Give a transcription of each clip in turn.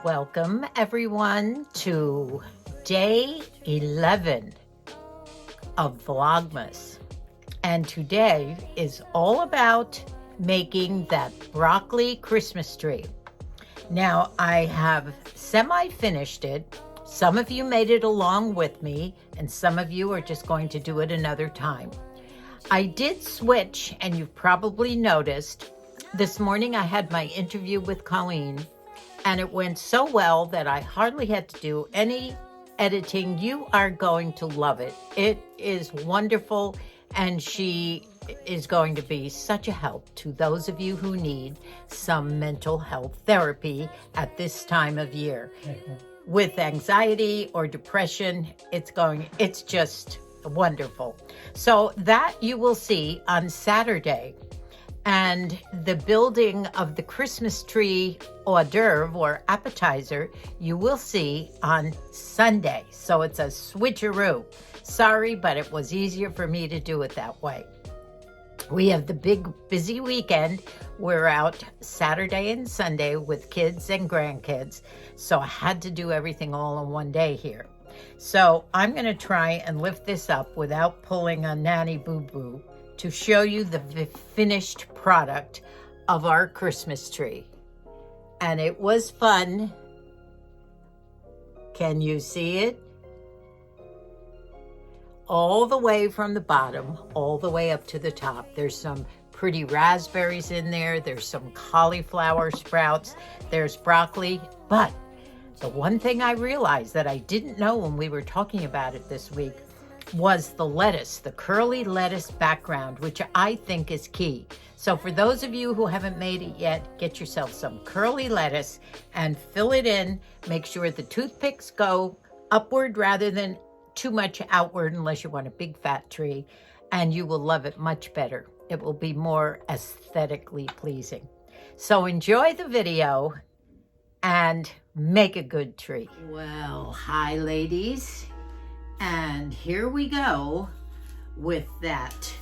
Welcome everyone to day 11 of Vlogmas. And today is all about making that broccoli Christmas tree. Now I have semi-finished it. Some of you made it along with me and some of you are just going to do it another time. I did switch, and you've probably noticed, this morning I had my interview with Colleen. And it went so well that I hardly had to do any editing. You are going to love it. It is wonderful, and she is going to be such a help to those of you who need some mental health therapy at this time of year. With anxiety or depression, it's just wonderful. So that you will see on Saturday. And the building of the Christmas tree hors d'oeuvre or appetizer, you will see on Sunday. So it's a switcheroo. Sorry, but it was easier for me to do it that way. We have the big busy weekend. We're out Saturday and Sunday with kids and grandkids. So I had to do everything all in one day here. So I'm going to try and lift this up without pulling a nanny boo-boo to show you the finished product of our Christmas tree. And it was fun. Can you see it? All the way from the bottom, all the way up to the top. There's some pretty raspberries in there. There's some cauliflower sprouts. There's broccoli. But the one thing I realized that I didn't know when we were talking about it this week was the lettuce, the curly lettuce background, which I think is key. So for those of you who haven't made it yet, get yourself some curly lettuce and fill it in. Make sure the toothpicks go upward rather than too much outward unless you want a big fat tree, and you will love it much better. It will be more aesthetically pleasing. So enjoy the video and make a good tree. Well, hi ladies. And here we go with that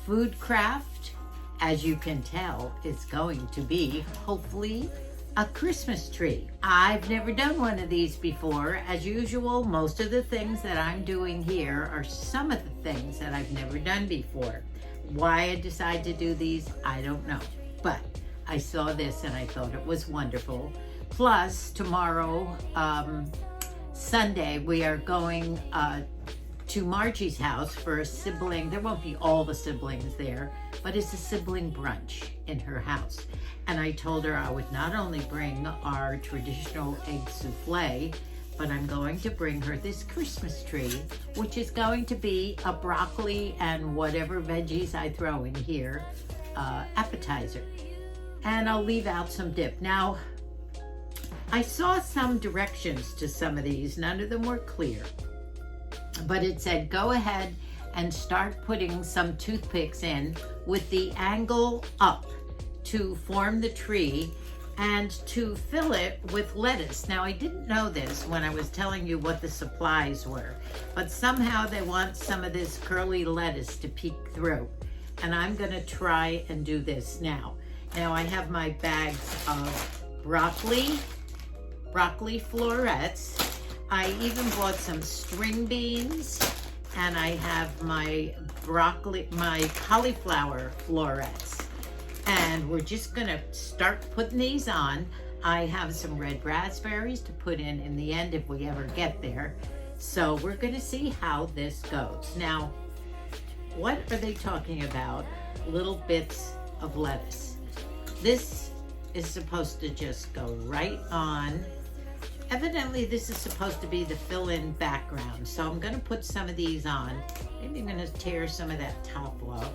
food craft. As you can tell, it's going to be hopefully a Christmas tree. I've never done one of these before. As usual, most of the things that I'm doing here are some of the things that I've never done before. Why I decided to do these, I don't know. But I saw this and I thought it was wonderful. Plus, tomorrow, Sunday, we are going to Margie's house for a sibling. There won't be all the siblings there, but it's a sibling brunch in her house. And I told her I would not only bring our traditional egg souffle, but I'm going to bring her this Christmas tree, which is going to be a broccoli and whatever veggies I throw in here, appetizer. And I'll leave out some dip. Now, I saw some directions to some of these. None of them were clear, but it said go ahead and start putting some toothpicks in with the angle up to form the tree and to fill it with lettuce. Now I didn't know this when I was telling you what the supplies were, but somehow they want some of this curly lettuce to peek through, and I'm gonna try and do this now. Now I have my bags of broccoli florets. I even bought some string beans, and I have my cauliflower florets. And we're just gonna start putting these on. I have some red raspberries to put in the end if we ever get there. So we're gonna see how this goes. Now, what are they talking about? Little bits of lettuce. This is supposed to just go right on. Evidently, this is supposed to be the fill-in background. So I'm gonna put some of these on. Maybe I'm gonna tear some of that top off.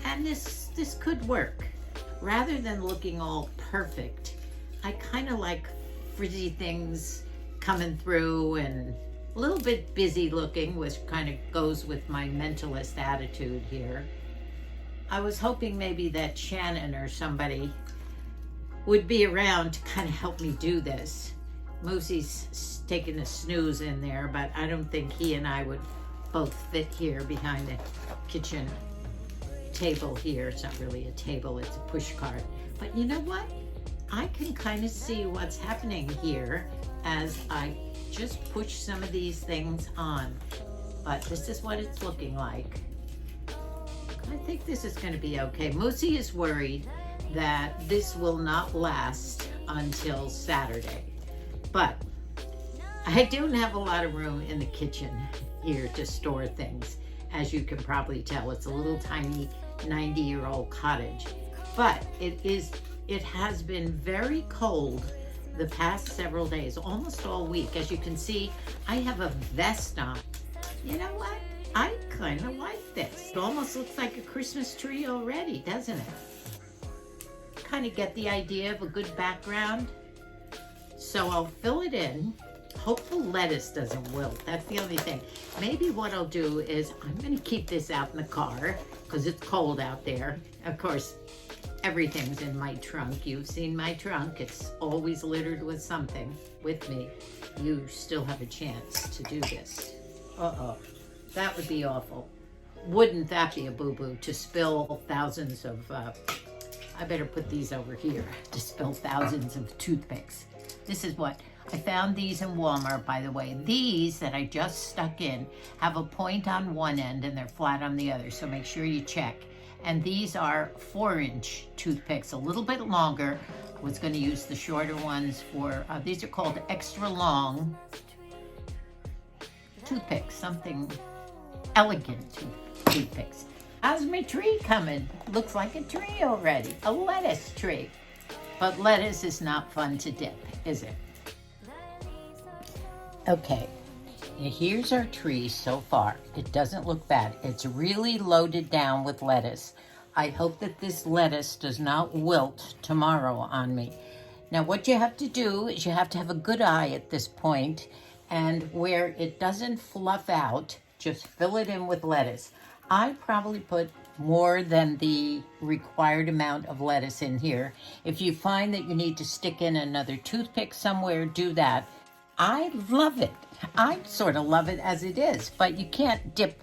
And this could work. Rather than looking all perfect, I kind of like frizzy things coming through and a little bit busy looking, which kind of goes with my mentalist attitude here. I was hoping maybe that Shannon or somebody would be around to kind of help me do this. Moosey's taking a snooze in there, but I don't think he and I would both fit here behind the kitchen table here. It's not really a table, it's a push cart. But you know what? I can kind of see what's happening here as I just push some of these things on. But this is what it's looking like. I think this is going to be okay. Moosey is worried that this will not last until Saturday. But I don't have a lot of room in the kitchen here to store things. As you can probably tell, it's a little tiny 90-year-old cottage. But it has been very cold the past several days, almost all week. As you can see, I have a vest on. You know what? I kind of like this. It almost looks like a Christmas tree already, doesn't it? Kind of get the idea of a good background. So I'll fill it in. Hope the lettuce doesn't wilt. That's the only thing. Maybe what I'll do is I'm going to keep this out in the car because it's cold out there. Of course, everything's in my trunk. You've seen my trunk. It's always littered with something. With me, you still have a chance to do this. Uh-oh. That would be awful. Wouldn't that be a boo-boo to spill thousands of, I better put these over here, to spill thousands of toothpicks. This is what, I found these in Walmart, by the way. These that I just stuck in have a point on one end and they're flat on the other, so make sure you check. And these are 4-inch toothpicks, a little bit longer. I was going to use the shorter ones for, these are called extra long toothpicks, something elegant toothpicks. How's my tree coming? Looks like a tree already, a lettuce tree. But lettuce is not fun to dip, is it? Okay, here's our tree so far. It doesn't look bad. It's really loaded down with lettuce. I hope that this lettuce does not wilt tomorrow on me. Now what you have to do is you have to have a good eye at this point, and where it doesn't fluff out, just fill it in with lettuce. I probably put more than the required amount of lettuce in here. If you find that you need to stick in another toothpick somewhere, do that. I love it. I sort of love it as it is, but you can't dip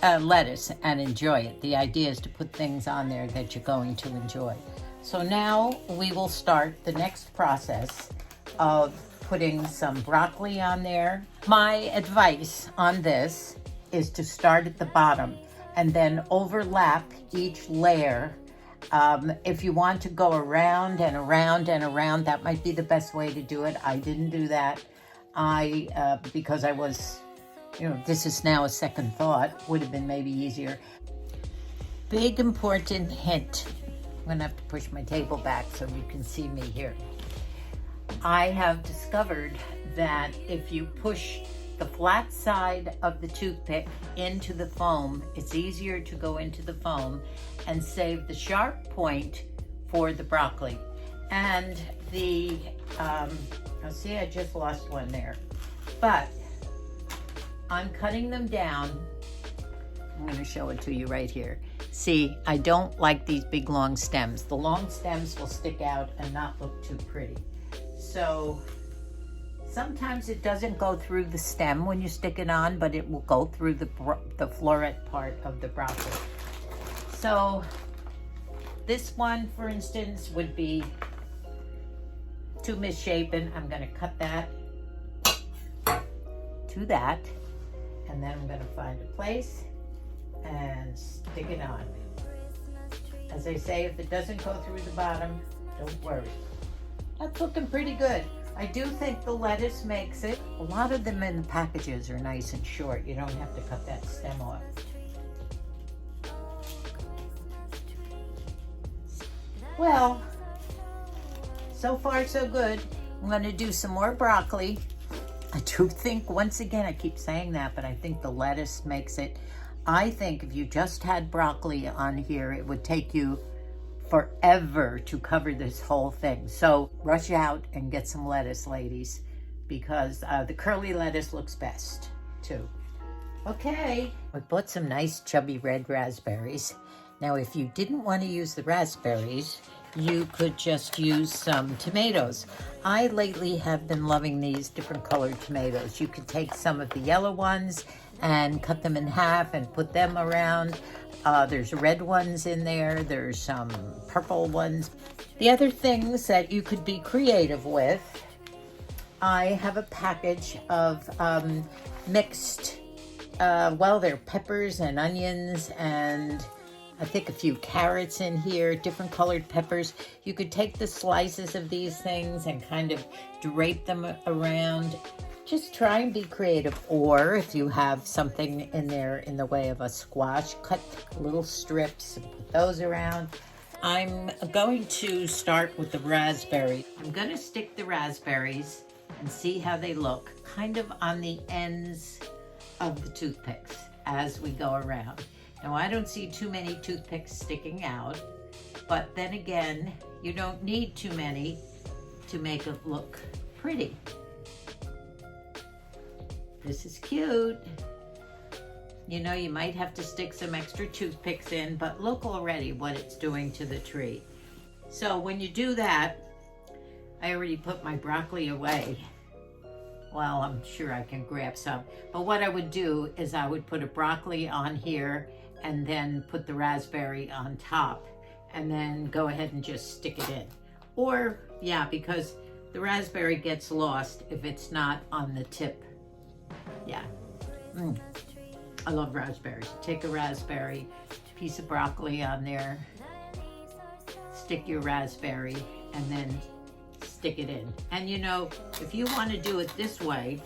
lettuce and enjoy it. The idea is to put things on there that you're going to enjoy. So now we will start the next process of putting some broccoli on there. My advice on this is to start at the bottom and then overlap each layer. If you want to go around and around and around, that might be the best way to do it. I didn't do that. Because I was, this is now a second thought, would have been maybe easier. Big important hint. I'm gonna have to push my table back so you can see me here. I have discovered that if you push the flat side of the toothpick into the foam, it's easier to go into the foam and save the sharp point for the broccoli. And the, see, I just lost one there. But I'm cutting them down. I'm gonna show it to you right here. See, I don't like these big long stems. The long stems will stick out and not look too pretty. So sometimes it doesn't go through the stem when you stick it on, but it will go through the floret part of the broccoli. So this one, for instance, would be too misshapen. I'm gonna cut that to that, and then I'm gonna find a place and stick it on. As I say, if it doesn't go through the bottom, don't worry. That's looking pretty good. I do think the lettuce makes it. A lot of them in the packages are nice and short. You don't have to cut that stem off. Well, so far so good. I'm gonna do some more broccoli. I do think, once again, I keep saying that, but I think the lettuce makes it. I think if you just had broccoli on here, it would take you forever to cover this whole thing. So rush out and get some lettuce, ladies, because the curly lettuce looks best too. Okay, I bought some nice chubby red raspberries. Now, if you didn't want to use the raspberries, you could just use some tomatoes. I lately have been loving these different colored tomatoes. You could take some of the yellow ones and cut them in half and put them around. There's red ones in there. There's some purple ones. The other things that you could be creative with, I have a package of mixed, they're peppers and onions, and I think a few carrots in here, different colored peppers. You could take the slices of these things and kind of drape them around. Just try and be creative. Or if you have something in there in the way of a squash, cut little strips and put those around. I'm going to start with the raspberry. I'm going to stick the raspberries and see how they look, kind of on the ends of the toothpicks as we go around. Now, I don't see too many toothpicks sticking out, but then again, you don't need too many to make it look pretty. This is cute. You know, you might have to stick some extra toothpicks in, but look already what it's doing to the tree. So when you do that, I already put my broccoli away. Well, I'm sure I can grab some. But what I would do is I would put a broccoli on here and then put the raspberry on top and then go ahead and just stick it in. Or, yeah, because the raspberry gets lost if it's not on the tip. Yeah. I love raspberries. Take a raspberry, piece of broccoli on there, stick your raspberry, and then stick it in. And you know, if you want to do it this way,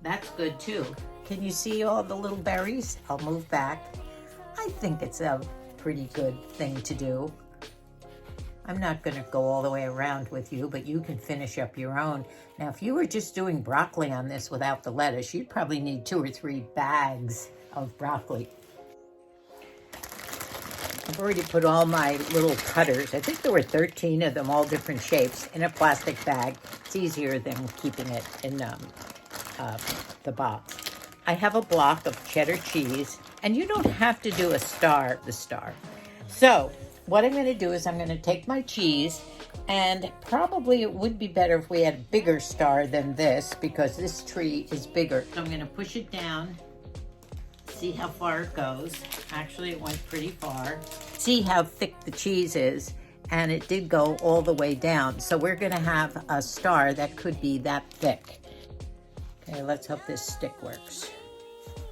that's good too. Can you see all the little berries? I'll move back. I think it's a pretty good thing to do. I'm not going to go all the way around with you, but you can finish up your own. Now, if you were just doing broccoli on this without the lettuce, you'd probably need 2 or 3 bags of broccoli. I've already put all my little cutters, I think there were 13 of them, all different shapes, in a plastic bag. It's easier than keeping it in the box. I have a block of cheddar cheese, and you don't have to do the star. So what I'm going to do is I'm going to take my cheese, and probably it would be better if we had a bigger star than this, because this tree is bigger. So I'm going to push it down, see how far it goes. Actually, it went pretty far. See how thick the cheese is, and it did go all the way down. So we're going to have a star that could be that thick. Okay, let's hope this stick works.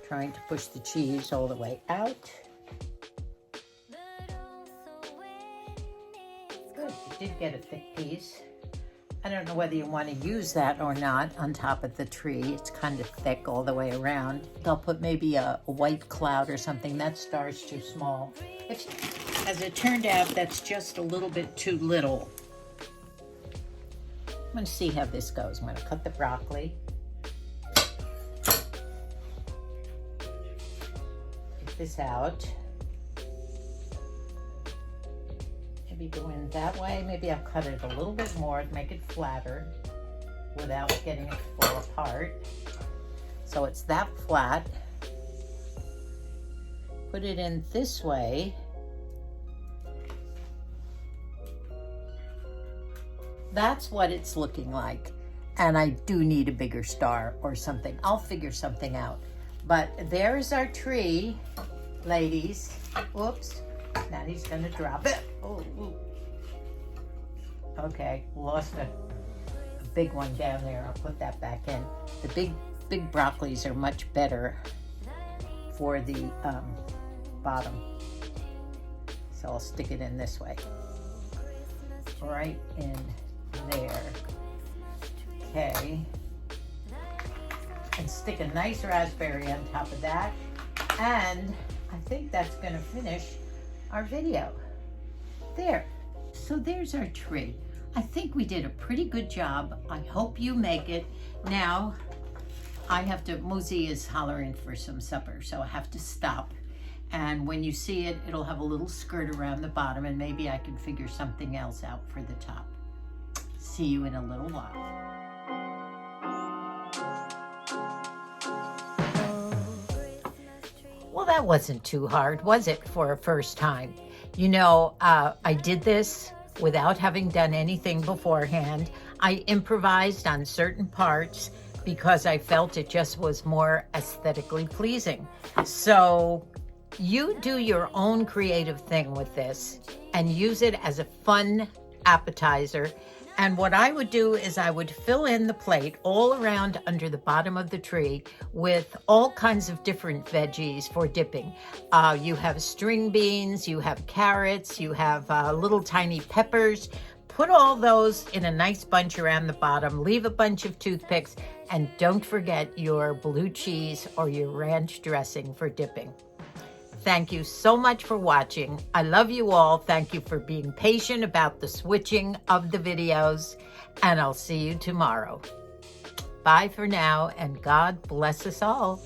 Trying to push the cheese all the way out. Good, you did get a thick piece. I don't know whether you want to use that or not on top of the tree. It's kind of thick all the way around. I'll put maybe a white cloud or something. That star's too small. As it turned out, that's just a little bit too little. I'm going to see how this goes. I'm going to cut the broccoli. Get this out. Maybe go in that way. Maybe I'll cut it a little bit more to make it flatter without getting it to fall apart. So it's that flat. Put it in this way. That's what it's looking like. And I do need a bigger star or something. I'll figure something out. But there's our tree, ladies. Whoops. Now he's gonna drop it. Oh, ooh. Okay, lost a big one down there. I'll put that back in. The big broccolis are much better for the bottom. So I'll stick it in this way. Right in there. Okay. And stick a nice raspberry on top of that. And I think that's gonna finish our video. There. So there's our tree. I think we did a pretty good job. I hope you make it. Now, I have to, Muzi is hollering for some supper, so I have to stop. And when you see it, it'll have a little skirt around the bottom, and maybe I can figure something else out for the top. See you in a little while. Well, that wasn't too hard, was it, for a first time? You know, I did this without having done anything beforehand. I improvised on certain parts because I felt it just was more aesthetically pleasing. So You do your own creative thing with this and use it as a fun appetizer. And what I would do is I would fill in the plate all around under the bottom of the tree with all kinds of different veggies for dipping. You have string beans, you have carrots, you have little tiny peppers. Put all those in a nice bunch around the bottom, leave a bunch of toothpicks, and don't forget your blue cheese or your ranch dressing for dipping. Thank you so much for watching. I love you all. Thank you for being patient about the switching of the videos, and I'll see you tomorrow. Bye for now, and God bless us all.